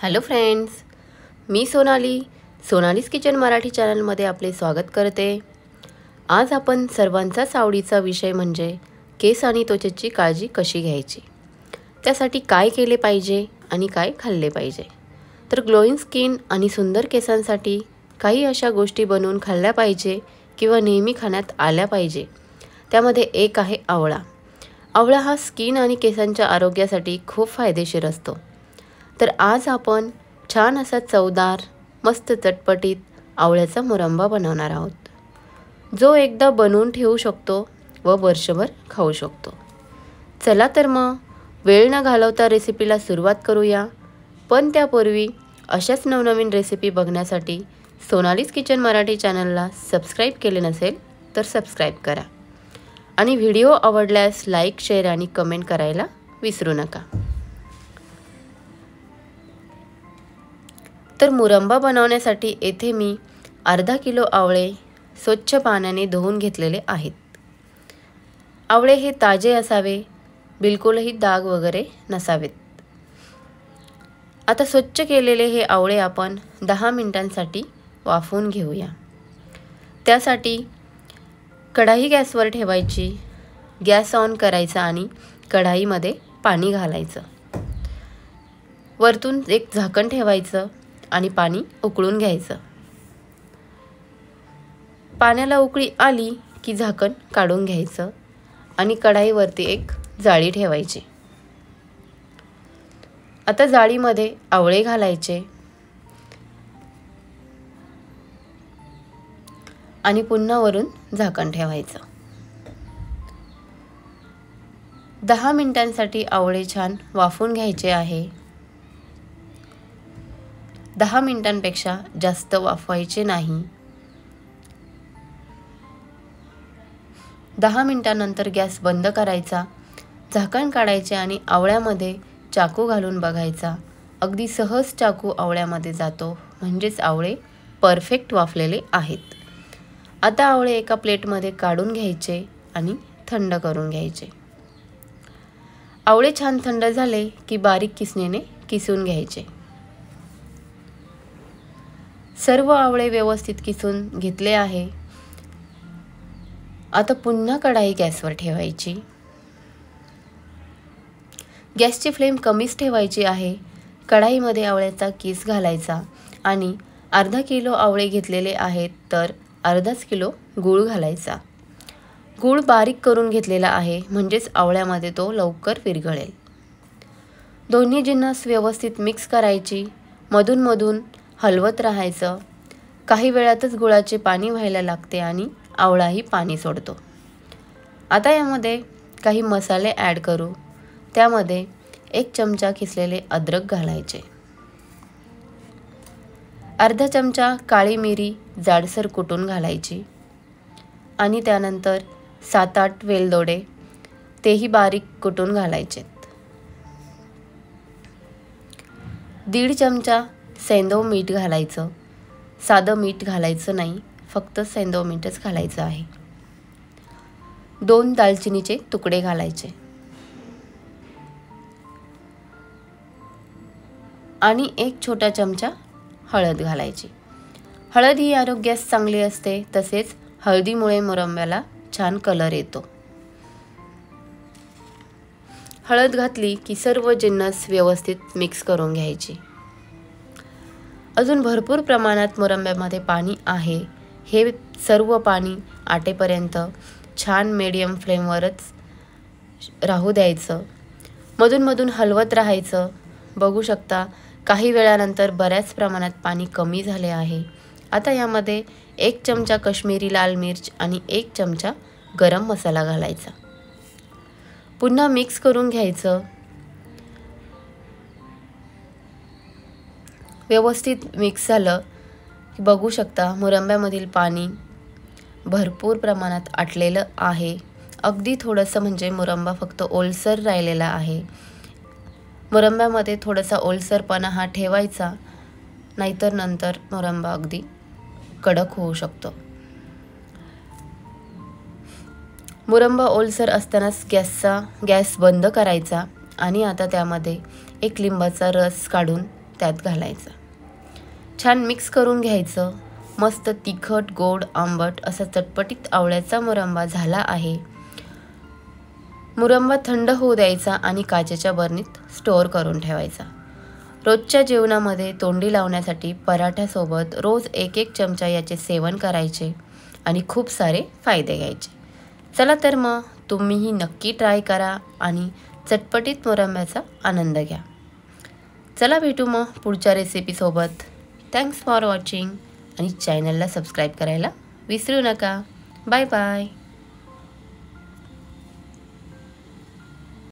Hello friends, मी Sonali's kitchen Marathi चॅनलमध्ये आपले स्वागत करते। आज आपण सर्वांचाच आवडीचा विषय म्हणजे केस आणि त्वचेची काळजी कशी घ्यायची, त्यासाठी काय केले पाहिजे आणि काय खाल्ले पाहिजे। तर ग्लोईंग स्किन आणि सुंदर केसांसाठी काही अशा गोष्टी बनवून खाल्ल्या पाहिजे किंवा नेहमी खाण्यात आल्या पाहिजे। त्यामध्ये एक आहे आवळा। आवळा हा स्किन आणि केसांच्या आरोग्यासाठी खूप फायदेशीर असतो। तर आज आपण छान असा चवदार मस्त चटपटीत आवळ्याचा मुरंबा बनवणार आहोत, जो एकदा बनवून ठेवू शकतो व वर्षभर खाऊ शकतो। चला तर मग वेळ न घालवता रेसिपीला सुरुवात करूया। पण त्यापूर्वी अशाच नवनवीन रेसिपी बघण्यासाठी सोनालीज किचन मराठी चॅनलला सबस्क्राईब केले नसेल तर सबस्क्राईब करा आणि व्हिडिओ आवडल्यास लाईक, शेअर आणि कमेंट करायला विसरू नका। तर मुरंबा बनवण्यासाठी येथे मी अर्धा किलो आवळे स्वच्छ पाण्याने धुवून घेतलेले आहेत। आवळे हे ताजे असावे, बिलकुलही डाग वगैरे नसावेत। आता स्वच्छ केलेले हे आवळे आपण 10 मिनिटांसाठी वाफवून घेऊया। त्यासाठी कढाई गॅसवर ठेवायची, गॅस ऑन करायचा आणि कढाईमध्ये पाणी घालायचं। वरतून एक झाकण ठेवायचं आणि पाणी उकळून घ्यायचं। पाण्याला उकळी आली की झाकण काढून घ्यायचं आणि कढाईवरती एक जाळी ठेवायची। आता जाळीमध्ये आवळे घालायचे आणि पुन्हा वरून झाकण ठेवायचं। 10 मिनिटांसाठी आवळे छान वाफवून घ्यायचे आहे। 10 मिनिटांपेक्षा जास्त वाफवायचे नाही। 10 मिनिटांनंतर गॅस बंद करायचा, झाकण काढायचे आणि आवळ्यामध्ये चाकू घालून बघायचा। अगदी सहज चाकू आवळ्यामध्ये जातो, म्हणजेच आवळे परफेक्ट वाफलेले आहेत। आता आवळे एका प्लेटमध्ये काढून घ्यायचे आणि थंड करून घ्यायचे। आवळे छान थंड झाले की बारीक किसणीने किसून घ्यायचे। सर्व आवळे व्यवस्थित किसून घेतले आहे। आता पुन्हा कढाई गॅसवर ठेवायची। गॅसची फ्लेम कमीच ठेवायची आहे। कढाईमध्ये आवळ्याचा किस घालायचा आणि अर्धा किलो आवळे घेतलेले आहेत तर अर्धाच किलो गूळ घालायचा। गूळ बारीक करून घेतलेला आहे, म्हणजेच आवळ्यामध्ये तो लवकर विरघळेल। दोन्ही जिन्नस व्यवस्थित मिक्स करायची, मधून मधून हलवत राहायचं। काही वेळातच गुळाचे पाणी व्हायला लागते आणि आवळाही पाणी सोडतो। आता यामध्ये काही मसाले ॲड करू। त्यामध्ये 1 चमचा किसलेले अद्रक घालायचे, अर्धा चमचा काळी मिरी जाडसर कुटून घालायची आणि त्यानंतर 7-8 वेलदोडे तेही बारीक कुटून घालायचे। 1.5 चमचा सेंधव मीठ घालायचं। साधं मीठ घालायचं नाही, फक्त सेंधव मीठच घालायचं आहे। 2 दालचिनीचे तुकडे घालायचे आणि 1 छोटा चमचा हळद घालायची। हळद ही आरोग्यास चांगली असते, तसेच हळदीमुळे मुरंब्याला छान कलर येतो। हळद घातली की सर्व जिन्नस व्यवस्थित मिक्स करून घ्यायची। अजून भरपूर प्रमाणात मुरंब्यामध्ये पाणी आहे। हे सर्व पाणी आटेपर्यंत छान मीडियम फ्लेमवरच राहू द्यायचं। मधून मधून हलवत राहायचं। बघू शकता काही वेळानंतर बऱ्याच प्रमाणात पाणी कमी झाले आहे। आता यामध्ये 1 चमचा काश्मीरी लाल मिर्च आणि 1 चमचा गरम मसाला घालायचा। पुन्हा मिक्स करून घ्यायचं। व्यवस्थित मिक्स झालं की बघू शकता मुरंब्यामधील पाणी भरपूर प्रमाणात आटलेलं आहे। अगदी थोडंसं म्हणजे मुरंबा फक्त ओलसर राहिलेला आहे। मुरंब्यामध्ये थोडासा ओलसरपणा हा ठेवायचा, नाहीतर नंतर मुरंबा अगदी कडक होऊ शकतो। मुरंबा ओलसर असतानाच गॅस बंद करायचा आणि आता त्यामध्ये 1 लिंबाचा रस काढून त्यात घालायचा. छान मिक्स करून घ्यायचं. मस्त तिखट, गोड, आंबट असा चटपटीत आवळ्याचा मुरंबा झाला आहे. मुरंबा थंड होऊ द्यायचा आणि काचेच्या बरणीत स्टोअर करून ठेवायचा. रोजच्या जेवणामध्ये तोंडी लावण्यासाठी पराठ्यासोबत रोज 1-1 चमचा याचे सेवन करायचे आणि खूप सारे फायदे घ्यायचे. चला तर मग तुम्हीही नक्की ट्राय करा आणि चटपटीत मुरंब्याचा आनंद घ्या. चला भेटू मग पुढच्या रेसिपीसोबत. थँक्स फॉर वॉचिंग आणि चॅनलला सबस्क्राईब करायला विसरू नका. Bye bye.